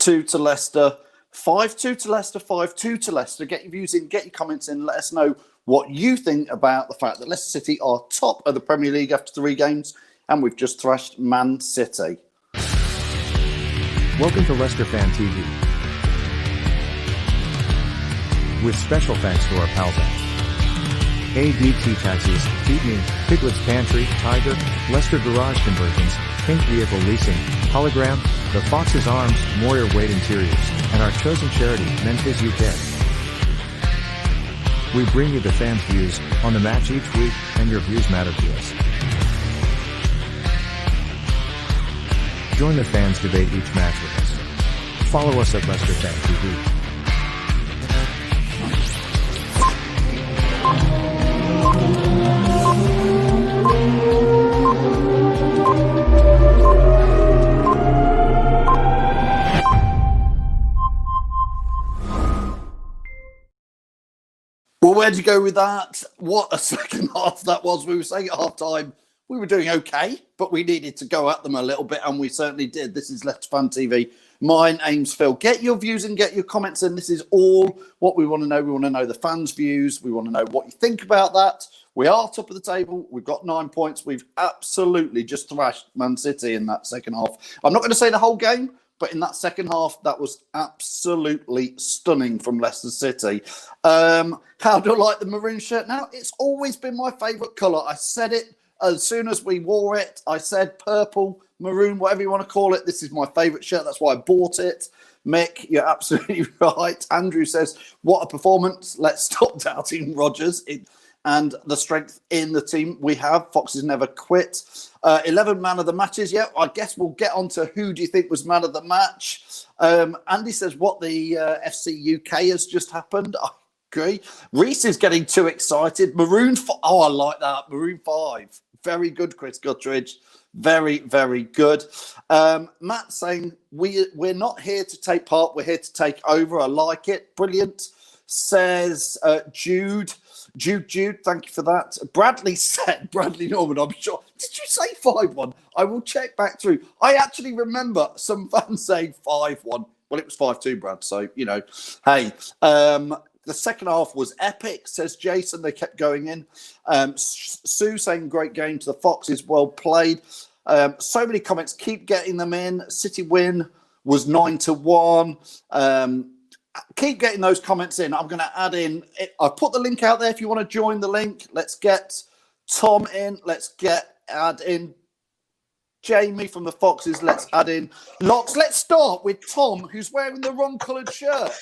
2 to Leicester, 5-2 to Leicester, 5-2 to Leicester. Get your views in, get your comments in. Let us know what you think about the fact that Leicester City are top of the Premier League after 3 games, and we've just thrashed Man City. Welcome to Leicester Fan TV. With special thanks to our pals at ADT Taxis, Feed Me, Piglet's Pantry, Tiger, Leicester Garage Conversions, Pink Vehicle Leasing, Hologram, The Fox's Arms, Moyer Wade Interiors, and our chosen charity, Memphis UK. We bring you the fans' views on the match each week, and your views matter to us. Join the fans debate each match with us. Follow us at Leicester Fan TV. Well, where'd you go with that? What a second half that was. We were saying at half time we were doing okay, but we needed to go at them a little bit, and we certainly did. This is Leicester Fan TV. My name's Phil. Get your views and get your comments in. This is all what we want to know. We want to know the fans' views. We want to know what you think about that. We are top of the table. We've got 9 points. We've absolutely just thrashed Man City in that second half. I'm not going to say the whole game, but in that second half, that was absolutely stunning from Leicester City. How do I like the maroon shirt now? It's always been my favourite colour. I said it as soon as we wore it. I said purple, maroon, whatever you want to call it. This is my favourite shirt. That's why I bought it. Mick, you're absolutely right. Andrew says, what a performance. Let's stop doubting Rodgers and the strength in the team we have. Foxes never quit. 11 man of the matches. Yeah, I guess we'll get on to who do you think was man of the match. Andy says, what the FC UK has just happened. I agree. Reese is getting too excited. Maroon 5. Oh, I like that. Maroon 5. Very good, Chris Guttridge. Very, very good. Matt saying, we're not here to take part. We're here to take over. I like it. Brilliant. Says Jude, thank you for that. Bradley Norman, I'm sure. Did you say 5-1? I will check back through. I actually remember some fans saying 5-1. Well, it was 5-2, Brad. So, you know, hey, the second half was epic, says Jason. They kept going in. Sue saying great game to the Foxes. Well played. So many comments. Keep getting them in. City win was 9-1. Keep getting those comments in. I'm going to add in. I've put the link out there if you want to join the link. Let's get Tom in. Let's add in Jamie from the Foxes. Let's add in Locks. Let's start with Tom, who's wearing the wrong coloured shirt.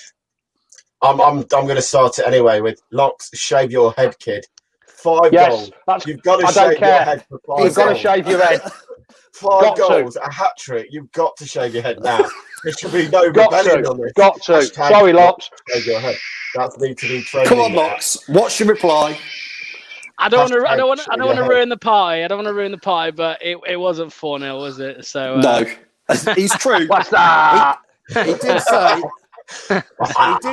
I'm going to start it anyway with Locks. Shave your head, kid. 5 goals. You've got to shave your head for 5 goals. You've got to shave your head. 5 goals, a hat trick. You've got to shave your head now. There should be no rebellion on this. Got to. Sorry, Locks. Shave your head. That's need to be trained. Come on, Locks. What's your reply? I don't want to ruin the pie. I don't want to ruin the pie, but it wasn't 4-0, was it? So no, he's true. What's that? He did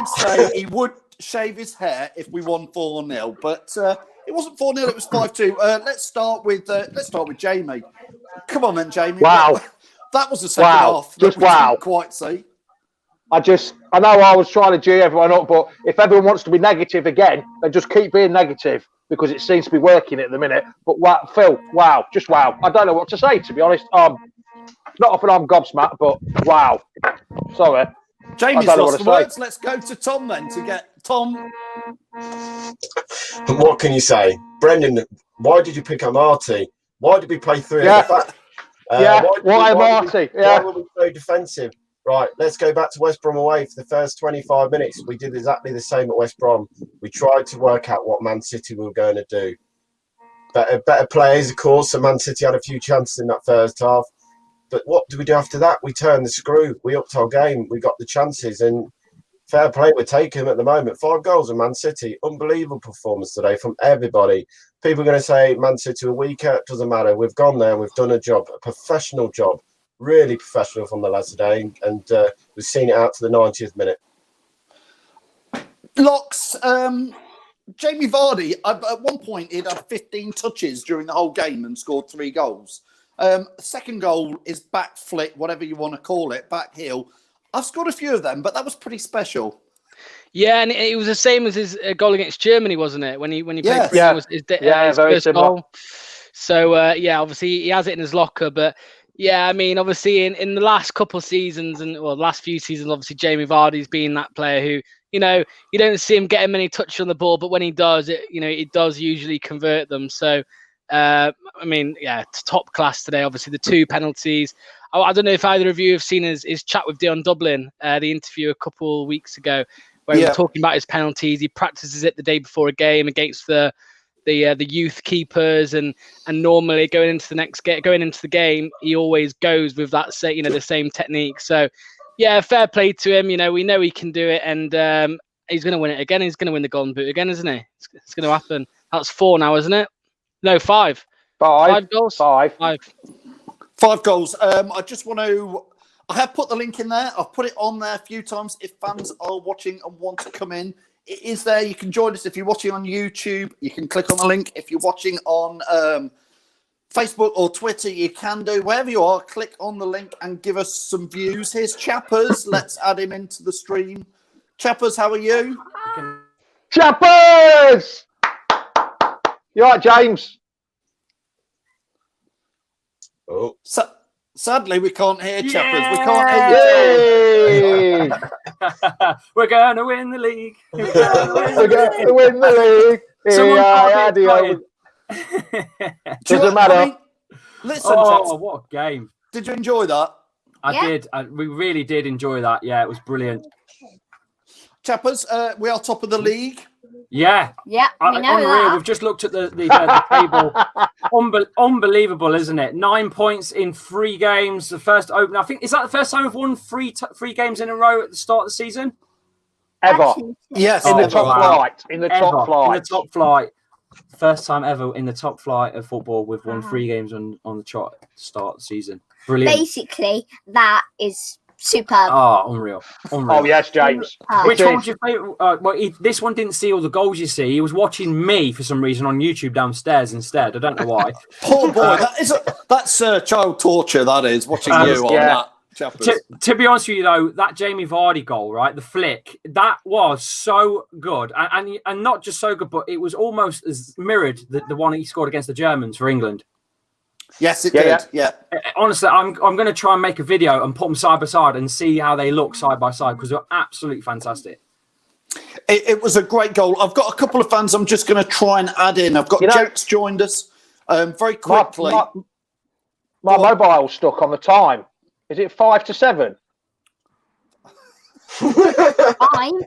say he would shave his hair if we won 4-0, but it wasn't 4-0. It was 5-2. Let's start with Jamie. Come on, then, Jamie. Wow, that was the second half. Just wow. Didn't quite see. I know I was trying to G everyone up, but if everyone wants to be negative again, then just keep being negative because it seems to be working at the minute. But wow, Phil, wow, just wow. I don't know what to say, to be honest. Not often I'm gobsmacked, but wow. Sorry. Jamie's lost the words. Let's go to Tom then to get Tom. What can you say? Brendan, why did you pick Marty? Why did we play 3 at the back? Why Marty? Why were we so defensive? Right, let's go back to West Brom away for the first 25 minutes. We did exactly the same at West Brom. We tried to work out what Man City were going to do. Better players, of course, so Man City had a few chances in that first half. But what do we do after that? We turned the screw. We upped our game. We got the chances. And fair play, we're taking them at the moment. 5 goals in Man City. Unbelievable performance today from everybody. People are going to say Man City were weaker. It doesn't matter. We've gone there. We've done a job, a professional job. Really professional from the lads today. And we've seen it out to the 90th minute. Locks, Jamie Vardy, at one point, he'd had 15 touches during the whole game and scored 3 goals. Second goal is back flick, whatever you want to call it, back heel. I've scored a few of them, but that was pretty special. Yeah, and it was the same as his goal against Germany, wasn't it? When he played Yes. for England, was his very first similar. goal. So yeah, obviously he has it in his locker, but yeah, I mean, obviously in the last couple of seasons the last few seasons, obviously Jamie Vardy's been that player who, you don't see him getting many touches on the ball, but when he does, it does usually convert them. So, I mean, yeah, top class today. Obviously, the 2 penalties. I don't know if either of you have seen his chat with Dion Dublin, the interview a couple of weeks ago, where he was talking about his penalties. He practices it the day before a game against the youth keepers, and normally going into the game, he always goes with that the same technique. So yeah, fair play to him. We know he can do it, and he's going to win it again. He's going to win the Golden Boot again, isn't he? It's going to happen. That's 4 now, isn't it? No, 5. 5 goals. 5. 5 goals. I just want to. I have put the link in there. I've put it on there a few times. If fans are watching and want to come in, it is there. You can join us. If you're watching on YouTube, you can click on the link. If you're watching on Facebook or Twitter, you can do. Wherever you are, click on the link and give us some views. Here's Chappers. Let's add him into the stream. Chappers, how are you? Chappers! You all right, James? Oh. Sadly, we can't hear Chappers. We can't hear you. We're going to win the league. We're going to win the league. Doesn't matter. Listen, oh, what a game. Did you enjoy that? I did. We really did enjoy that. Yeah, it was brilliant. Chappers, we are top of the league. Yeah. Yeah, we know unreal. that. We've just looked at the table. Unbelievable, isn't it? 9 points in 3 games. The first opener. I think, is that the first time we've won 3 games in a row at the start of the season? Ever. Actually, Yes. In the top flight. In the top flight. In the top flight. First time ever in the top flight of football. We've won 3 games on the chart at the start of the season. Brilliant. basically, that is superb. Oh, unreal. Oh, yes, James. Which one was your favourite? This one didn't see all the goals, you see. He was watching me for some reason on YouTube downstairs instead. I don't know why. Poor boy. That's child torture, that is, watching you on that. To be honest with you, though, that Jamie Vardy goal, right, the flick, that was so good. And not just so good, but it was almost as mirrored the one he scored against the Germans for England. Yes, it did. Yeah. Honestly, I'm going to try and make a video and put them side by side and see how they look side by side, because they're absolutely fantastic. It was a great goal. I've got a couple of fans I'm just going to try and add in. I've got Jake's joined us very quickly. My mobile's stuck on the time. Is it 5 to 7? Fine.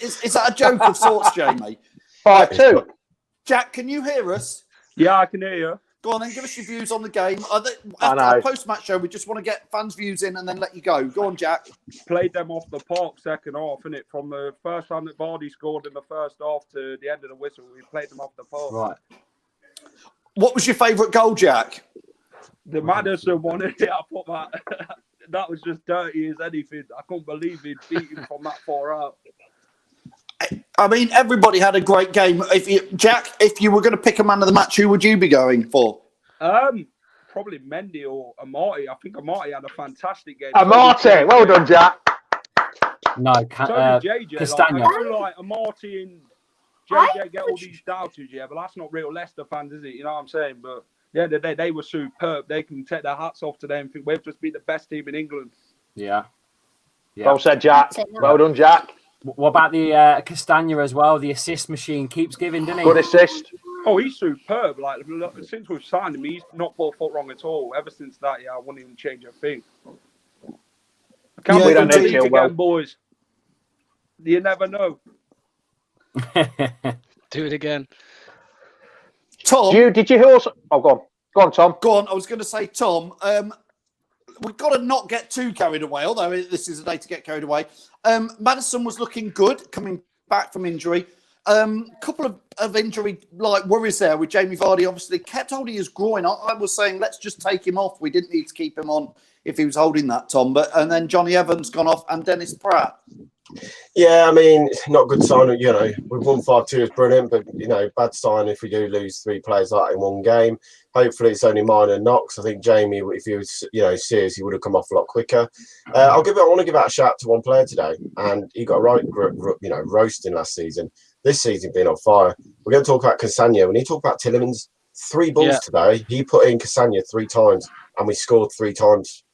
Is that a joke of sorts, Jamie? 5-2. Jack, can you hear us? Yeah, I can hear you. Go on then, give us your views on the game. After our post-match show, we just want to get fans' views in and then let you go. Go on, Jack. Played them off the park second half, innit? From the first time that Vardy scored in the first half to the end of the whistle, we played them off the park. Right. What was your favourite goal, Jack? The Madison one, I thought that was just dirty as anything. I couldn't believe he'd beat him from that far out. I mean, everybody had a great game. Jack, if you were going to pick a man of the match, who would you be going for? Probably Mendy or Amati. I think Amati had a fantastic game. Amati, well done, Jack. No, so did JJ. Castagna. I know, Amati and JJ get all these doubters, but that's not real Leicester fans, is it? You know what I'm saying? But yeah, they were superb. They can take their hats off to them and think we've just been the best team in England. Yeah. Well said, Jack. Well done, Jack. What about the Castagna as well? The assist machine keeps giving, doesn't he? Good assist. Oh, he's superb. Like, since we've signed him, he's not put foot wrong at all. Ever since that, I wouldn't even change a thing. I can't wait to league again, boys. You never know. Do it again. Tom. Did you hear also? Oh, go on. Go on, Tom. Go on. I was going to say, Tom, we've got to not get too carried away, although this is a day to get carried away. Madison was looking good, coming back from injury. Couple of injury worries there with Jamie Vardy. Obviously, kept holding his groin. I was saying, let's just take him off. We didn't need to keep him on if he was holding that, Tom. And then Johnny Evans gone off and Dennis Pratt. Yeah, I mean, it's not a good sign. You know, we've won 5-2 is brilliant, but you know, bad sign if we do lose 3 players like that in one game. Hopefully, it's only minor knocks. I think Jamie, if he was, serious, he would have come off a lot quicker. I want to give out a shout to one player today, and he got a right, roasting last season. This season being on fire. We're going to talk about Cassagno. When you talk about Tillemans, 3 balls today. He put in Cassagno 3 times, and we scored 3 times.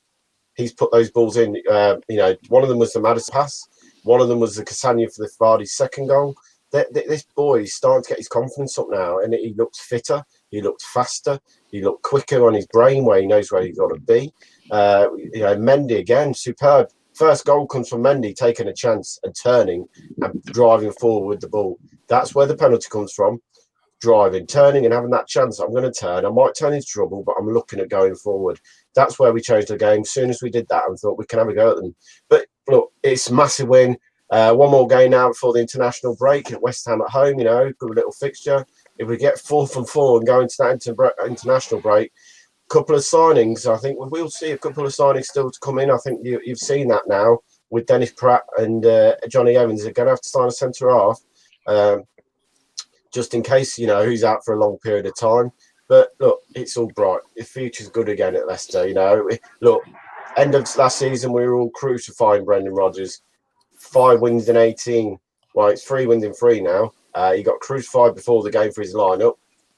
He's put those balls in. One of them was the Madison pass. One of them was the Cassagno for the Vardy second goal. This boy is starting to get his confidence up now, and he looks fitter. He looked faster. He looked quicker on his brain, where he knows where he's got to be. Mendy again, superb. First goal comes from Mendy taking a chance and turning and driving forward with the ball. That's where the penalty comes from. Driving, turning, and having that chance. I'm going to turn. I might turn into trouble, but I'm looking at going forward. That's where we changed the game. As soon as we did that, I thought we can have a go at them. But look, it's a massive win. One more game now before the international break at West Ham at home. Good little fixture. If we get 4 from 4 and go into that international break, couple of signings. I think we'll see a couple of signings still to come in. I think you've seen that now with Dennis Pratt and Johnny Evans. They're going to have to sign a centre half. Just in case, who's out for a long period of time. But look, it's all bright. The future's good again at Leicester. Look, end of last season, we were all crucifying Brendan Rodgers. 5 wins in 18. Well, it's 3 wins in 3 now. He got crucified before the game for his lineup.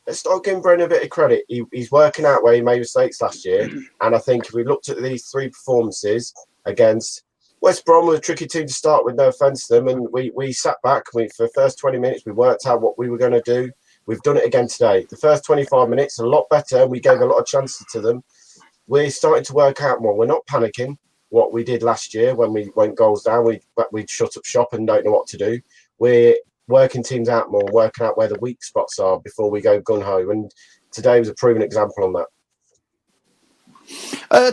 Let's start giving Brendan a bit of credit. He's working out where he made mistakes last year. And I think if we looked at these 3 performances against West Brom, was a tricky team to start with, no offence to them, and we sat back. For the first 20 minutes, we worked out what we were going to do. We've done it again today. The first 25 minutes, a lot better, and we gave a lot of chances to them. We're starting to work out more. We're not panicking what we did last year when we went goals down. We'd shut up shop and don't know what to do. We're working teams out more, working out where the weak spots are before we go gun-ho, and today was a proven example on that.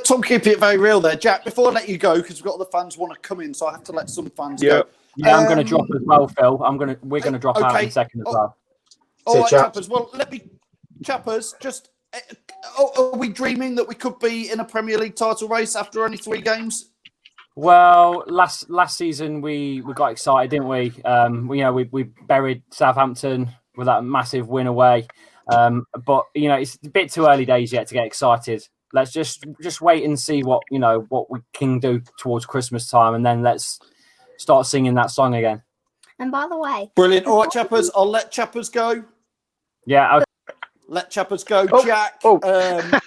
Tom, keep it very real there. Jack, before I let you go, because we've got the fans want to come in, so I have to let some fans go. Yeah, I'm going to drop as well, Phil. We're going to drop out in a second as well. All right, Chappers. Well, Chappers, just are we dreaming that we could be in a Premier League title race after only 3 games? Well, last season we got excited, didn't we? We buried Southampton with that massive win away. But it's a bit too early days yet to get excited. Let's just wait and see what we can do towards Christmas time, and then let's start singing that song again. And by the way, brilliant. All right, Chappers, I'll let Chappers go. Yeah, let Chappers go. Jack. That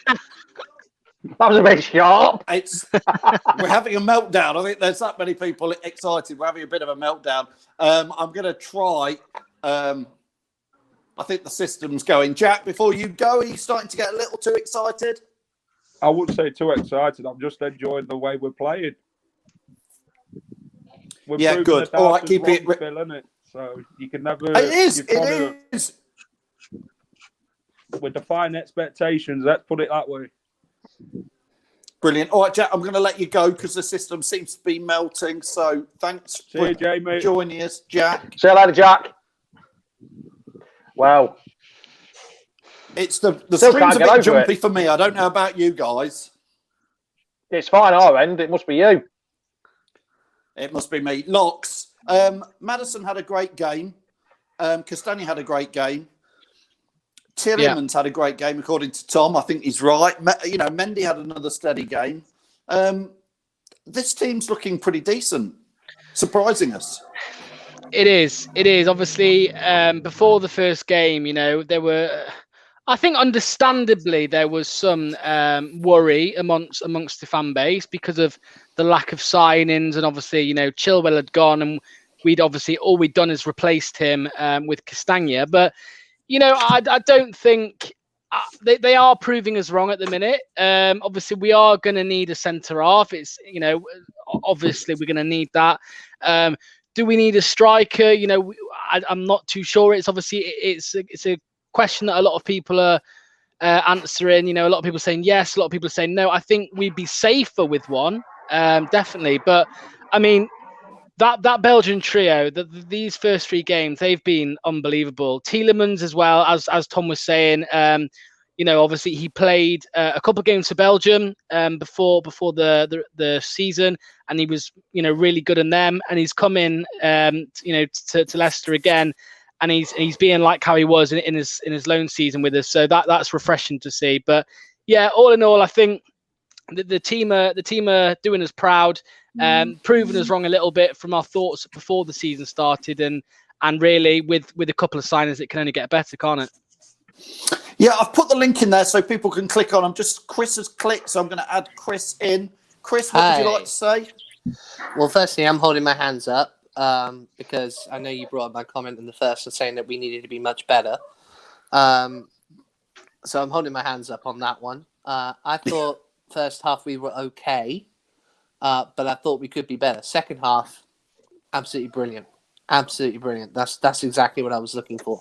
was a bit sharp. We're having a meltdown. I think there's that many people excited. We're having a bit of a meltdown. I'm going to try. I think the system's going. Jack, before you go, are you starting to get a little too excited? I wouldn't say too excited. I'm just enjoying the way we're playing. We're good. All right, keep it. Phil, isn't it? So you can never. It is. We're defying expectations. Let's put it that way. Brilliant. All right, Jack, I'm going to let you go because the system seems to be melting. So thanks for joining us, Jack. See you later, Jack. Wow. It's the screen's a bit jumpy for me. I don't know about you guys. It's fine our end. It must be you. It must be me. Locks. Maddison had a great game. Castagne had a great game. Tillemans had a great game, according to Tom. I think he's right. Mendy had another steady game. This team's looking pretty decent, surprising us. It is. Obviously, before the first game, there were, I think, understandably, there was some worry amongst the fan base because of the lack of signings, and obviously, Chilwell had gone, and all we'd done is replaced him with Castagne, but. I don't think they are proving us wrong at the minute. Obviously, we are going to need a centre half. It's obviously we're going to need that. Do we need a striker? I'm not too sure. It's obviously it's a question that a lot of people are answering. A lot of people saying yes, a lot of people are saying no. I think we'd be safer with one, definitely. But I mean. That Belgian trio, these first 3 games, they've been unbelievable. Tillemans as well, as Tom was saying, obviously he played a couple of games for Belgium before the season, and he was really good in them. And he's come in to Leicester again, and he's being like how he was in his loan season with us. So that's refreshing to see. But yeah, all in all, I think the team are doing us proud, proving us wrong a little bit from our thoughts before the season started, and really with a couple of signings, it can only get better, can't it? Yeah, I've put the link in there so people can click on. Chris has clicked, so I'm going to add Chris in. Chris, what would you like to say? Well, firstly, I'm holding my hands up because I know you brought up my comment in the first of saying that we needed to be much better. So I'm holding my hands up on that one. I thought first half we were okay, but I thought we could be better. Second half, absolutely brilliant. Absolutely brilliant. That's exactly what I was looking for.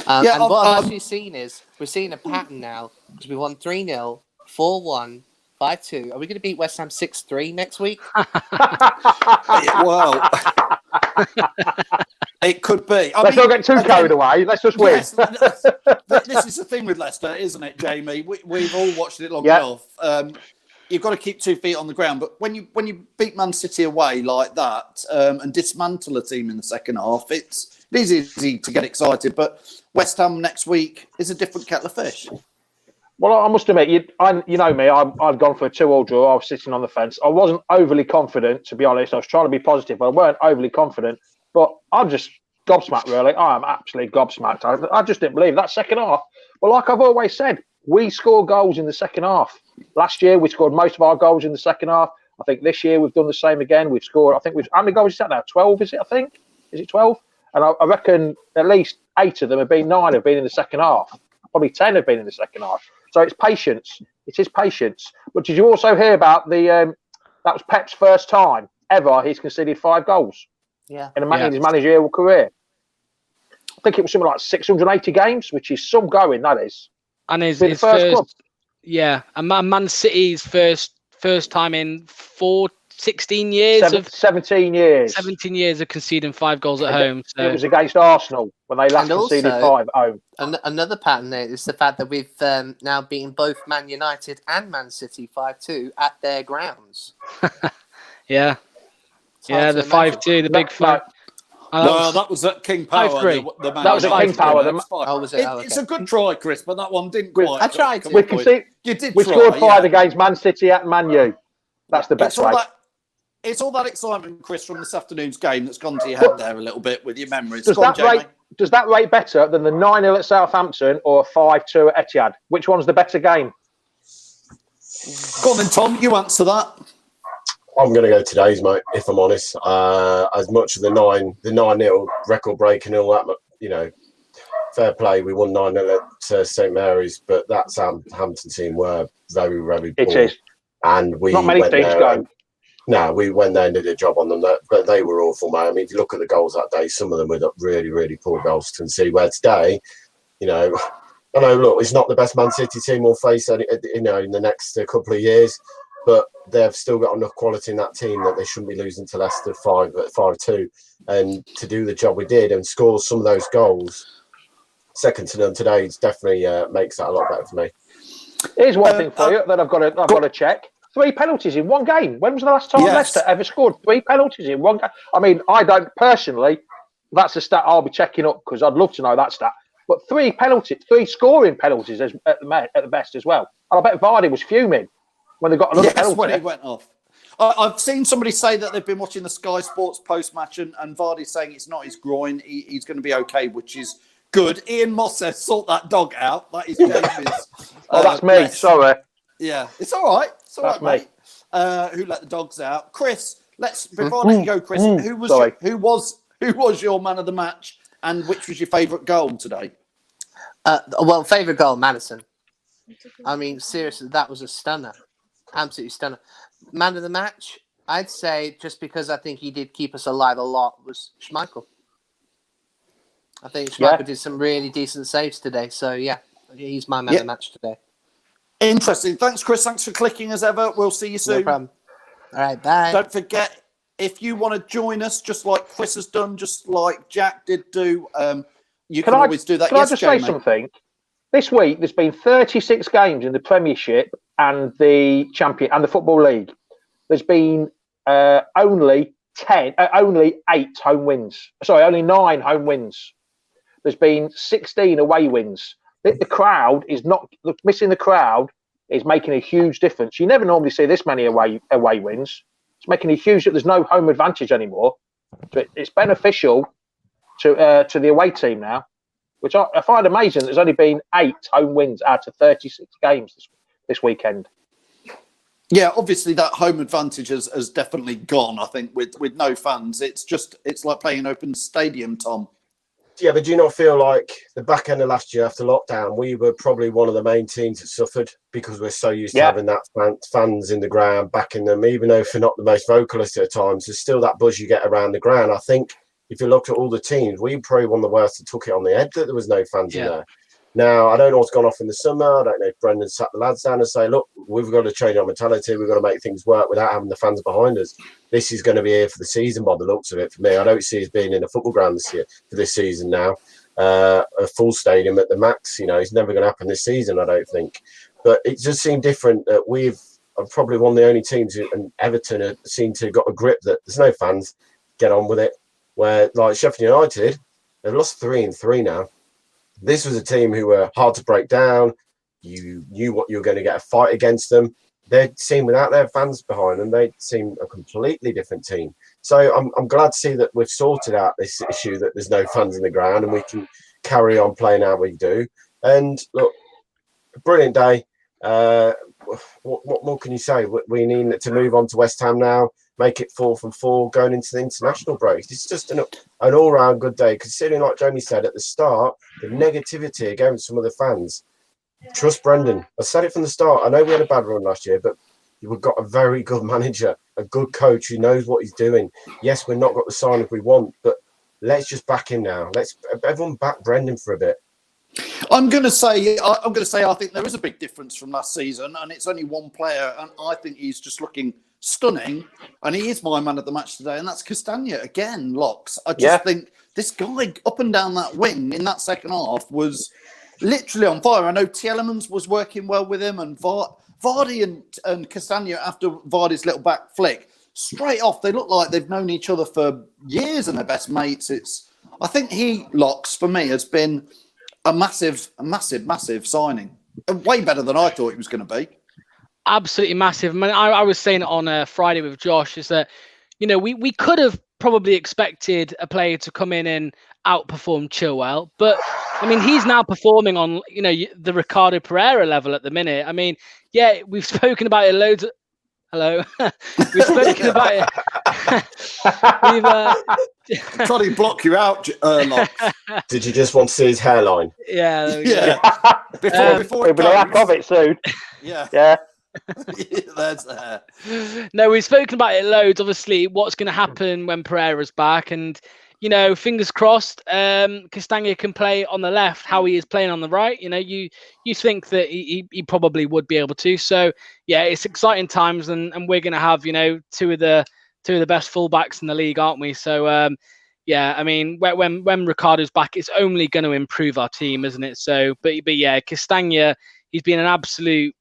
And what I've actually seen is we're seeing a pattern now because we won 3-0, 4-1, 5-2. Are we going to beat West Ham 6-3 next week? Well, it could be. Let's not get too carried away. Let's just win. Yes, this is the thing with Leicester, isn't it, Jamie? We've all watched it long enough. You've got to keep 2 feet on the ground. But when you beat Man City away like that and dismantle a team in the second half, it is easy to get excited. But West Ham next week is a different kettle of fish. Well, I must admit, you know me, I'd gone for a 2-2 draw. I was sitting on the fence. I wasn't overly confident, to be honest. I was trying to be positive, but I weren't overly confident. But I'm just gobsmacked, really. I am absolutely gobsmacked. I just didn't believe that second half. But like I've always said, we score goals in the second half. Last year, we scored most of our goals in the second half. I think this year we've done the same again. We've scored, how many goals is that now? 12, is it, I think? Is it 12? And I reckon at least 8 of them have been, 9 have been in the second half. Probably 10 have been in the second half. So it's patience. It is patience. But did you also hear about that was Pep's first time ever he's conceded 5 goals in his managerial career. I think it was something like 680 games, which is some going, that is. And his first club. Yeah, and Man City's first time in 16 years 17 years. 17 years of conceding 5 goals at home. So. It was against Arsenal when they last conceded 5 at home. Another pattern there is the fact that we've now beaten both Man United and Man City 5-2 at their grounds. Yeah, the 5-2, the big 5. No, that was at King Power. That was at King Power. Was it? It's a good try, Chris, but that one didn't quite. I tried to. We scored 5 against Man City at Man U. That's the best way. It's all that excitement, Chris, from this afternoon's game that's gone to your head there a little bit with your memories. Does that rate better than the 9-0 at Southampton or a 5-2 at Etihad? Which one's the better game? Go on then, Tom. You answer that. I'm going to go today's, mate, if I'm honest. As much of the 9-0 record break and all that, fair play. We won 9-0 at St Mary's, but that Southampton team were very, very poor. It is. And we not many went teams there go. No, we went there and did a job on them, but they were awful, mate. I mean, if you look at the goals that day, some of them were really, really poor goals to concede. Where today, I know, look, it's not the best Man City team we'll face, in the next couple of years, but they've still got enough quality in that team that they shouldn't be losing to Leicester 5-2. And to do the job we did and score some of those goals, second to none today, it's definitely makes that a lot better for me. Here's one thing for you that I've got to check. 3 penalties in one game. When was the last time Leicester ever scored 3 penalties in one game? I mean, I don't personally. That's a stat I'll be checking up because I'd love to know that stat. But 3 scoring penalties at the best as well. And I bet Vardy was fuming when they got another penalty. When he went off. I've seen somebody say that they've been watching the Sky Sports post-match and Vardy's saying it's not his groin. He's going to be okay, which is good. Ian Moss says, sort that dog out. That is Jamie's. That's me. Sorry. Yeah, it's all right. It's all right, mate. Who let the dogs out? Chris, before I let you go, Chris, who was your man of the match and which was your favourite goal today? Favourite goal, Maddison. I mean, seriously, that was a stunner. Absolutely stunner. Man of the match, I'd say, just because I think he did keep us alive a lot, was Schmeichel. I think Schmeichel did some really decent saves today. So, yeah, he's my man of the match today. Interesting. Thanks, Chris. Thanks for clicking as ever. We'll see you soon. No problem. All right, bye. Don't forget, if you want to join us, just like Chris has done, just like Jack did do, you can always do that. Can I just say something? This week, there's been 36 games in the Premiership and the Champion and the Football League. There's been only 8 home wins. Sorry, only 9 home wins. There's been 16 away wins. The crowd is not missing. The crowd is making a huge difference. You never normally see this many away wins. It's making a huge. There's no home advantage anymore. So it's beneficial to the away team now, which I find amazing. There's only been 8 home wins out of 36 games this weekend. Yeah, obviously that home advantage has definitely gone. I think with no fans, it's like playing an open stadium, Tom. Yeah, but do you not feel like the back end of last year after lockdown, we were probably one of the main teams that suffered because we're so used to having that fans in the ground, backing them, even though if they're not the most vocalist at times, there's still that buzz you get around the ground. I think if you look at all the teams, we probably one of the worst that took it on the head that there was no fans in there. Now, I don't know what's gone off in the summer. I don't know if Brendan sat the lads down and say, look, we've got to change our mentality. We've got to make things work without having the fans behind us. This is going to be here for the season by the looks of it for me. I don't see us being in a football ground this year for this season now. A full stadium at the max, it's never going to happen this season, I don't think. But it just seemed different that we've probably one of the only teams, and Everton seem to have got a grip that there's no fans, get on with it. Where, like Sheffield United, they've lost 3 in 3 now. This was a team who were hard to break down. You knew what you were going to get a fight against them. They seem without their fans behind them, they seem a completely different team. So I'm glad to see that we've sorted out this issue that there's no fans in the ground and we can carry on playing how we do. And look, brilliant day. What more can you say? We need to move on to West Ham now. Make it 4 from 4 going into the international break. It's just an all-round good day. Considering, like Jamie said at the start, the negativity against some of the fans. Trust Brendan. I said it from the start. I know we had a bad run last year, but we've got a very good manager, a good coach who knows what he's doing. Yes, we've not got the sign we want, but let's just back him now. Let's everyone back Brendan for a bit. I'm going to say I think there is a big difference from last season, and it's only one player, and I think he's just looking stunning, and he is my man of the match today, and that's Castagna again. Locks. I just think this guy up and down that wing in that second half was literally on fire. I know Tielemans was working well with him, and Vardy and Castagna after Vardy's little back flick straight off. They look like they've known each other for years and they're best mates. I think Locks for me has been a massive signing. Way better than I thought he was going to be. Absolutely massive. I mean, I was saying it on Friday with Josh is that, we could have probably expected a player to come in and outperform Chilwell, but I mean, he's now performing on, the Ricardo Pereira level at the minute. I mean, yeah, we've spoken about it loads. Hello. We've spoken about it. We've trying to block you out, Locks. Did you just want to see his hairline? Yeah. Before we'll be lack of it soon. Yeah. That's No, we've spoken about it loads. Obviously, what's going to happen when Pereira's back, and fingers crossed, Castagna can play on the left how he is playing on the right. You think that he probably would be able to. So yeah, it's exciting times, and we're going to have two of the best fullbacks in the league, aren't we? So yeah, I mean, when Ricardo's back, it's only going to improve our team, isn't it? So, but yeah, Castagna, he's been an absolute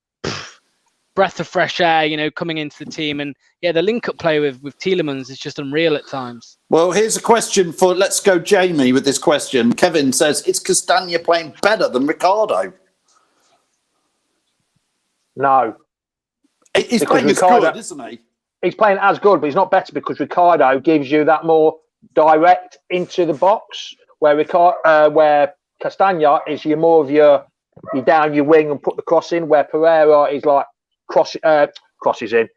breath of fresh air, coming into the team. And yeah, the link-up play with Tielemans is just unreal at times. Well, here's a question let's go Jamie with this question. Kevin says, is Castagna playing better than Ricardo? No. He's playing as good, isn't he? He's playing as good, but he's not better because Ricardo gives you that more direct into the box, where Castagna is your down your wing and put the cross in, where Pereira is like crosses in,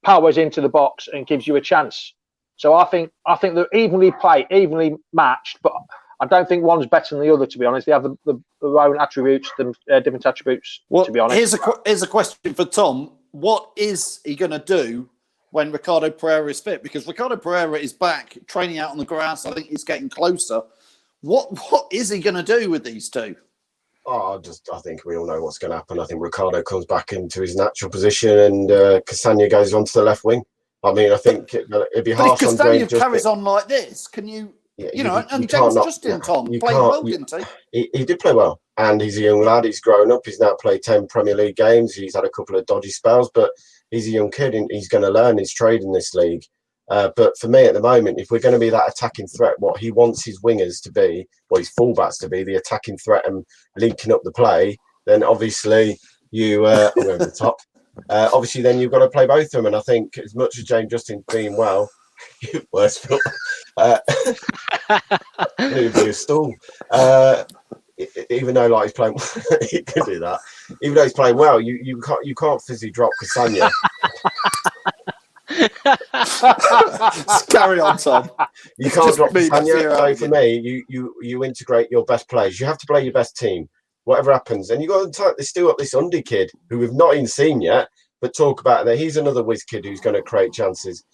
powers into the box and gives you a chance. So I think they're evenly matched, but I don't think one's better than the other, to be honest. They have their own attributes, different attributes, to be honest. Here's a question for Tom. What is he going to do when Ricardo Pereira is fit? Because Ricardo Pereira is back training out on the grass. I think he's getting closer. What is he going to do with these two? I think we all know what's going to happen. I think Ricardo comes back into his natural position and Castagna goes onto the left wing. I mean, I think it'd be harsh on James. If Castagna carries on like this, can you You know, and James Justin, Tom, played well, didn't he? He did play well, and he's a young lad. He's grown up. He's now played 10 Premier League games. He's had a couple of dodgy spells, but he's a young kid, and he's going to learn his trade in this league. But for me, at the moment, if we're going to be that attacking threat, what he wants his wingers to be, or his fullbacks to be, the attacking threat and linking up the play, then obviously you over the top. Obviously, then you've got to play both of them. And I think as much as James Justin being well, worse, Phil. It'd be a stall. Even though like he's playing, he could do that. Even though he's playing well, you can't physically drop Cassagna. Carry on, Tom. You can't drop Cassagna. So for me, you integrate your best players. You have to play your best team, whatever happens. And you got to still got this Undy kid who we've not even seen yet, but talk about that. He's another whiz kid who's going to create chances.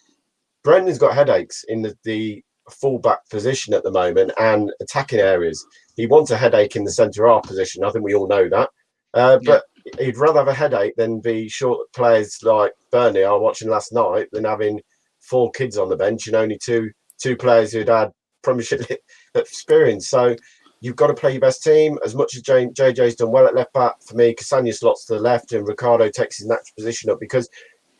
Brendan's got headaches in the full-back position at the moment and attacking areas. He wants a headache in the centre-half position. I think we all know that. But he'd rather have a headache than be short players like Burnley I was watching last night than having 4 kids on the bench and only two players who'd had Premiership experience. So you've got to play your best team. As much as JJ's done well at left-back, for me, Cassagna slots to the left and Ricardo takes his natural position up because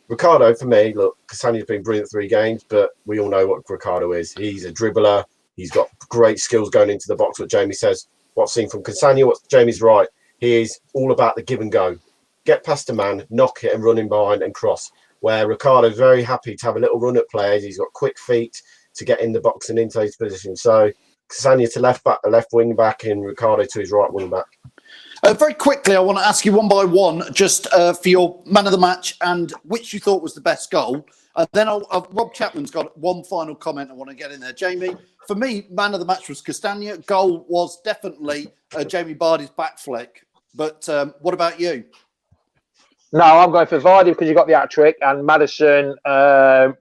Ricardo, for me, look, Cassagna's been brilliant 3 games, but we all know what Ricardo is. He's a dribbler. He's got great skills going into the box, what Jamie says. What's seen from Cassagna, what Jamie's right. He is all about the give and go. Get past a man, knock it and run in behind and cross. Where Ricardo's very happy to have a little run at players. He's got quick feet to get in the box and into his position. So Cassagna to left back, left wing back, and Ricardo to his right wing back. Very quickly, I want to ask you one by one, just for your man of the match and which you thought was the best goal. And then Rob Chapman's got one final comment I want to get in there. Jamie, for me, man of the match was Cassagna. Goal was definitely Jamie VARDY's back flick. But what about you? No, I'm going for Vardy because you got the hat trick, and Maddison. Vardy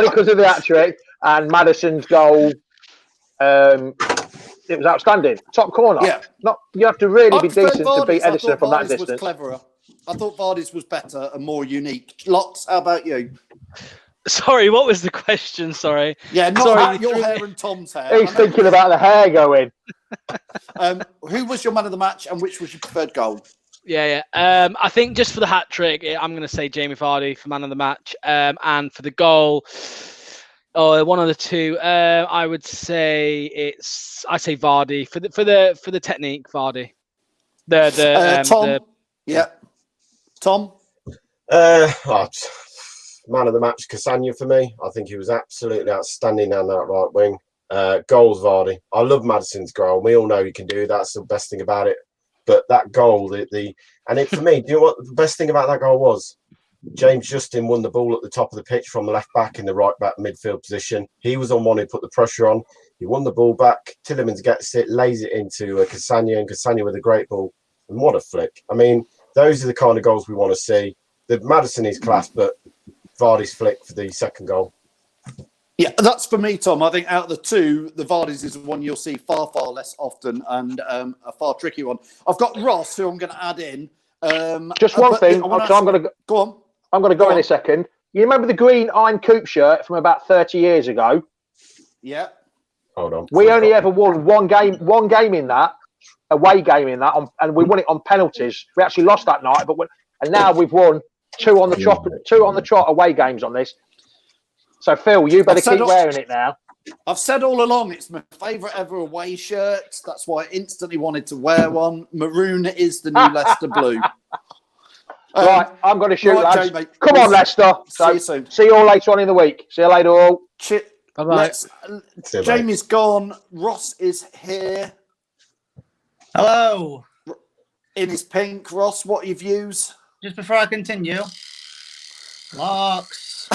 because of the hat trick, and Maddison's goal. It was outstanding. Top corner. Yeah. You have to really be decent to beat Edison from that distance. Was cleverer. I thought Vardy's was better and more unique. Locks, how about you? Sorry, what was the question? Sorry. Yeah, not your hair and Tom's hair. He's thinking about the hair going. Who was your man of the match and which was your preferred goal? Yeah. I think just for the hat trick, I'm going to say Jamie VARDY for man of the match. And for the goal, one of the two. I would say Vardy for the technique. Vardy. Tom. Tom. Man of the match, Cassagna for me. I think he was absolutely outstanding down that right wing. Goals, Vardy. I love Maddison's goal. We all know he can do that. That's the best thing about it. But that goal, for me, do you know what the best thing about that goal was? James Justin won the ball at the top of the pitch from the left back in the right back midfield position. He was on one who put the pressure on. He won the ball back. Tillemans gets it, lays it into Cassagna, and Cassagna with a great ball. And what a flick. I mean, those are the kind of goals we want to see. The Maddison is class, but Vardy's flick for the second goal. Yeah, that's for me, Tom. I think out of the two, the Vardy's is the one you'll see far, far less often and a far tricky one. I've got Ross, who I'm going to add in. Just one thing. I'm going to go on. I'm going to go in a second. You remember the green Iron Coupe shirt from about 30 years ago? Yeah. Hold on. We only ever won one game in that, away game in that, and we won it on penalties. We actually lost that night, and now we've won two on the trot away games on this. So Phil, you better keep wearing it now. I've said all along it's my favourite ever away shirt. That's why I instantly wanted to wear one. Maroon is the new Leicester blue. Right, I'm going to shoot, lads. Jamie, come on, Leicester. See you soon. See you all later on in the week. See you later, all. Bye-bye. Jamie's gone. Ross is here. Hello. In his pink. Ross, what are your views? Just before I continue, Locks.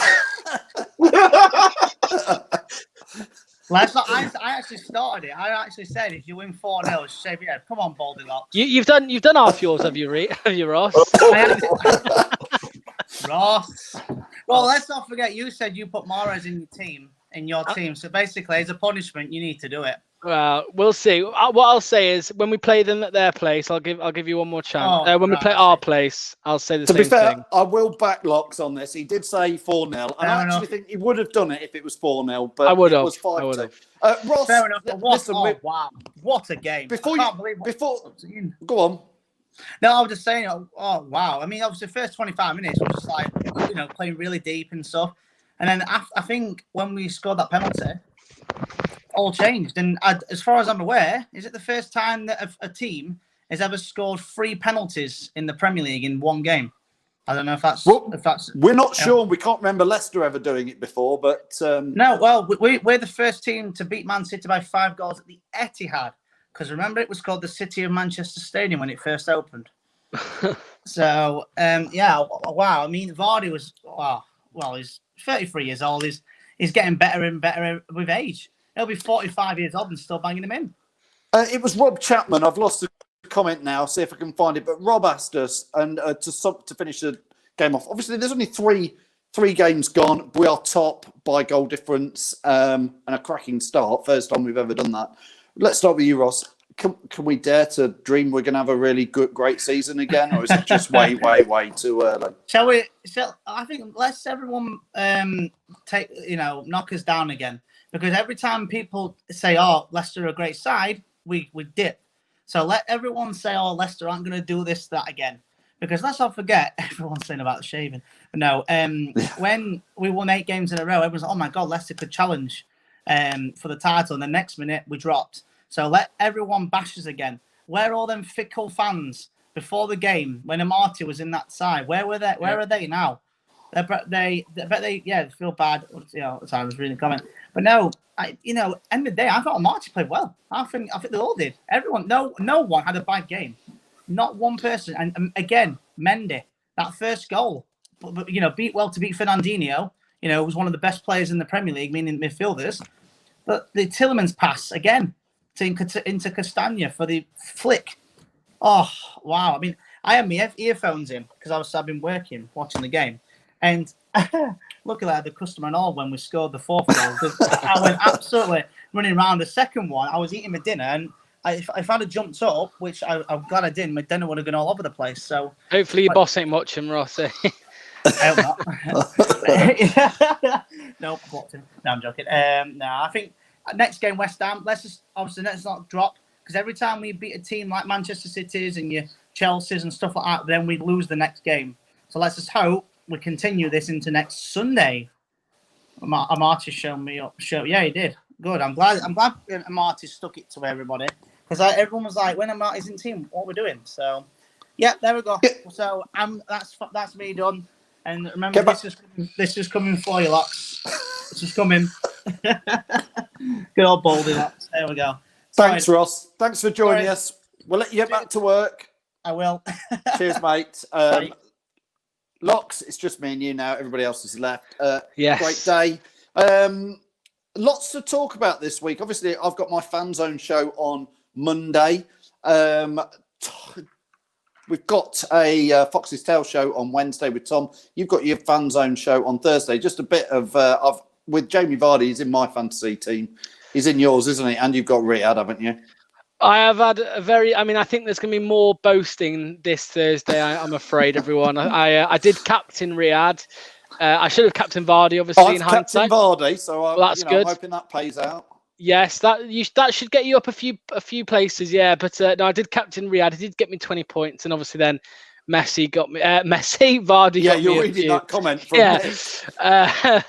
Last night, I actually started it. I actually said if you win 4-0, shave your head. Come on, Baldy Locks. You've done half yours, have you, Ross? Ross. Well, let's not forget. You said you put Mahrez in your team in your team. So basically, as a punishment, you need to do it. Well, we'll see. What I'll say is, when we play them at their place, I'll give you one more chance. Oh, When we play our place, I'll say the To same be fair, thing. I will back Locks on this. He did say 4-0. And I Fair actually enough. think he would have done it if it was 4-0, but I would it have. was I 5-2. would Ross, Fair enough. But listen, wow, what a game! before I can't believe what before, I've seen. go on. No, I was just saying. Oh wow! I mean, obviously, the first 25 minutes was just like playing really deep and stuff, and then I think when we scored that penalty, all changed. And as far as I'm aware, is it the first time that a team has ever scored 3 penalties in the Premier League in one game? I don't know if that's We're not sure. We can't remember Leicester ever doing it before, but no. Well, we're the first team to beat Man City by 5 goals at the Etihad, because remember it was called the City of Manchester Stadium when it first opened. So wow. I mean, Vardy was well, he's 33 years old. He's getting better and better with age. He'll be 45 years old and still banging them in. it was Rob Chapman. I've lost the comment now. See if I can find it. But Rob asked us, and to finish the game off. Obviously, there's only three games gone. We are top by goal difference, and a cracking start. First time we've ever done that. Let's start with you, Ross. Can we dare to dream we're going to have a really great season again, or is it just way too early? I think let's everyone knock us down again, because every time people say, "Oh, Leicester are a great side," we dip. So let everyone say, "Oh, Leicester aren't going to do this, that again," because let's not forget everyone's saying about the shaving. But no, when we won 8 games in a row, everyone's like, "Oh my God, Leicester could challenge for the title," and the next minute we dropped. So let everyone bash us again. Where are all them fickle fans before the game when Amati was in that side? Where were they? Where are they now? They feel bad. Sorry, I was reading the comment. But no, end of the day, I thought Amati played well. I think they all did. Everyone, no one had a bad game. Not one person. And again, Mendy, that first goal, but beat Fernandinho. Was one of the best players in the Premier League, meaning midfielders. But the Tielemans pass again into Castagna for the flick. Oh wow! I mean, I had my earphones in because I've been watching the game, and luckily I had the customer and all when we scored the 4th goal. I went absolutely running around. The second one, I was eating my dinner, and if I'd have jumped up, which I'm glad I didn't, my dinner would have gone all over the place. So hopefully your boss ain't watching, Ross. I hope not. No, I'm joking. No, I think next game, West Ham, let's not drop, because every time we beat a team like Manchester City's and your Chelsea's and stuff like that, then we lose the next game. So let's just hope we continue this into next Sunday. Amarty's shown me up. Yeah, he did. Good. I'm glad Amarty stuck it to everybody, because everyone was like, when Amarty's in team, what we're doing. So, yeah, there we go. So that's me done. And remember, this is coming for you, Locks. This is coming. Good old Baldy, Locks. There we go. Thanks, Ross. Thanks for joining us. We'll let you get back to work. I will. Cheers, mate. Locks, it's just me and you now. Everybody else has left. Yes. Great day. Lots to talk about this week. Obviously, I've got my Fan Zone show on Monday. We've got a Fox's Tale show on Wednesday with Tom. You've got your Fan Zone show on Thursday. Just a bit of with Jamie VARDY. He's in my fantasy team. He's in yours, isn't he? And you've got Riyadh, haven't you? I have had I think there's going to be more boasting this Thursday, I'm afraid, everyone. I did captain Riyadh. I should have captain VARDY, obviously, in hindsight. Captain VARDY, so that's good. I'm hoping that pays out. Yes, that should get you up a few places, yeah. But no, I did captain Riyadh. It did get me 20 points, and obviously then Messi got me. VARDY got me. Yeah, you're reading that comment from Nick.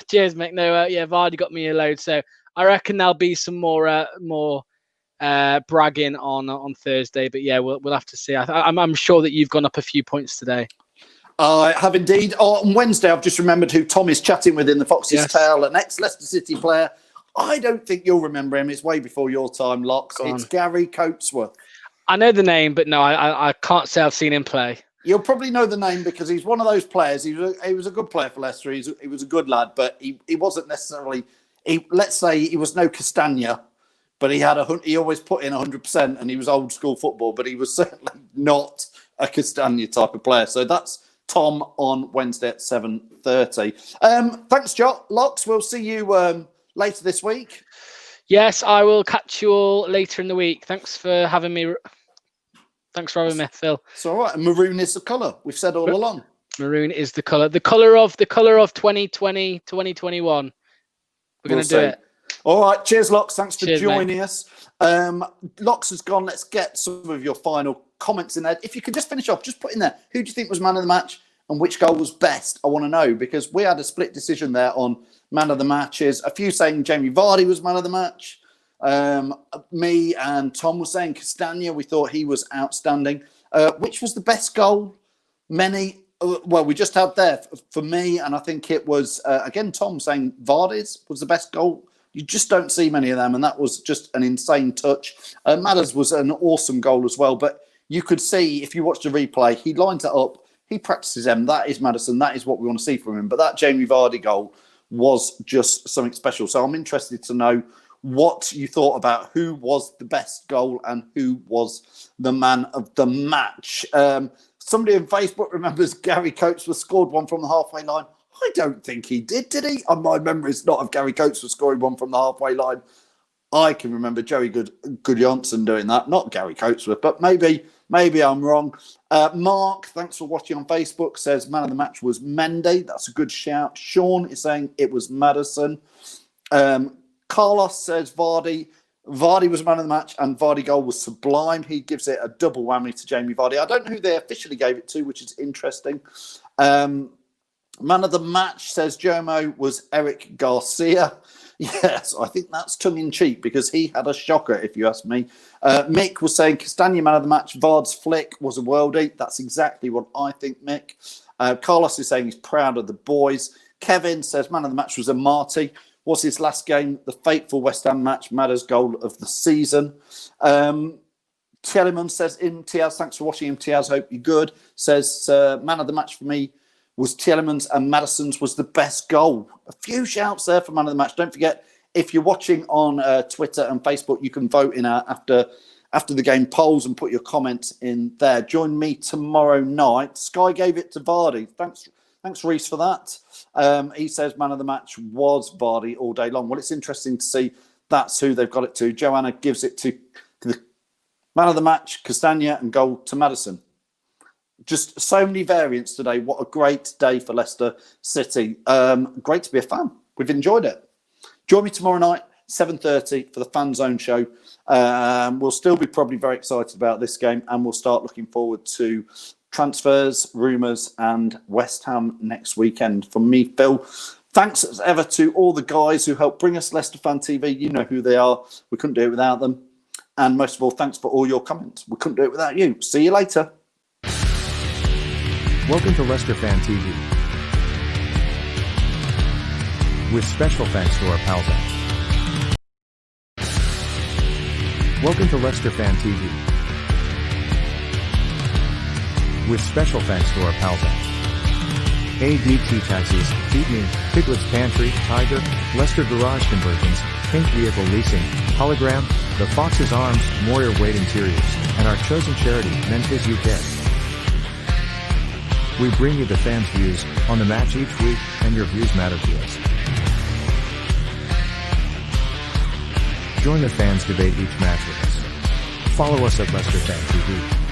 Cheers, Mick. No, VARDY got me a load. So I reckon there'll be some more bragging on Thursday. But yeah, we'll have to see. I'm sure that you've gone up a few points today. I have indeed. On Wednesday, I've just remembered who Tom is chatting with in the Fox's Tale, an ex-Leicester City player. I don't think you'll remember him. It's way before your time, Locks. It's Gary Coatsworth. I know the name, but no, I can't say I've seen him play. You'll probably know the name because he's one of those players. He was a good player for Leicester. He was a good lad, but he wasn't necessarily. Let's say he was no Castagna, but he always put in 100%, and he was old school football. But he was certainly not a Castagna type of player. So that's Tom on Wednesday at 7:30. Thanks, Locks. We'll see you later this week. Yes, I will catch you all later in the week. Thanks for having me. Thanks for having me, Phil. It's all right. And maroon is the colour. We've said all along. Maroon is the colour. The colour of 2020, 2021. We're going to do it. All right. Cheers, Locks. Thanks for Cheers, joining us. Locks has gone. Let's get some of your final comments in there. If you could just finish off, just put in there, who do you think was man of the match and which goal was best? I want to know, because we had a split decision there on man of the matches. A few saying Jamie VARDY was man of the match. Me and Tom were saying Castagna. We thought he was outstanding. Which was the best goal? Many. Well, we just had there for me, and I think it was, again, Tom saying Vardy's was the best goal. You just don't see many of them, and that was just an insane touch. Madders was an awesome goal as well, but you could see, if you watch the replay, he lines it up, he practices them. That is Maddison. That is what we want to see from him. But that Jamie VARDY goal was just something special. So I'm interested to know what you thought about who was the best goal and who was the man of the match. Somebody on Facebook remembers Gary Coates was scored one from the halfway line. I don't think he did he? On my memory, it's not of Gary Coates was scoring one from the halfway line. I can remember Joey Goodjohnson doing that, not Gary Coates, but maybe I'm wrong. Mark, thanks for watching on Facebook, says man of the match was Mendy. That's a good shout. Sean is saying it was Maddison. Carlos says Vardy. Vardy was man of the match, and Vardy goal was sublime. He gives it a double whammy to Jamie Vardy. I don't know who they officially gave it to, which is interesting. Man of the match, says Jomo, was Eric Garcia. Yes, I think that's tongue-in-cheek because he had a shocker, if you ask me. Mick was saying Castagna man of the match. Vard's flick was a worldie. That's exactly what I think, Mick. Carlos is saying he's proud of the boys. Kevin says man of the match was a Marty. Was his last game the fateful West Ham match, Madder's goal of the season? Tielemans says, Imtiaz, thanks for watching, Imtiaz, hope you're good. Says, man of the match for me was Tielemans, and Maddison's was the best goal. A few shouts there for man of the match. Don't forget, if you're watching on Twitter and Facebook, you can vote in our after the game polls and put your comments in there. Join me tomorrow night. Sky gave it to Vardy. Thanks, Reese, for that. He says man of the match was Vardy all day long. Well, it's interesting to see that's who they've got it to. Joanna gives it to the man of the match, Castagna, and goal to Maddison. Just so many variants today. What a great day for Leicester City. Great to be a fan. We've enjoyed it. Join me tomorrow night, 7:30 for the Fan Zone show. We'll still be probably very excited about this game, and we'll start looking forward to transfers, rumours, and West Ham next weekend. From me, Phil, thanks as ever to all the guys who helped bring us Leicester Fan TV. You know who they are. We couldn't do it without them. And most of all, thanks for all your comments. We couldn't do it without you. See you later. Welcome to Leicester Fan TV. With special thanks to our pals at. Welcome to Leicester Fan TV. With special thanks to our pals at ADT Taxis, Feedme, Piglet's Pantry, Tiger, Leicester Garage Conversions, Pink Vehicle Leasing, Hologram, The Fox's Arms, Moyer Wade Interiors, and our chosen charity, Memphis UK. We bring you the fans' views on the match each week, and your views matter to us. Join the fans' debate each match with us. Follow us at Leicester Fan TV.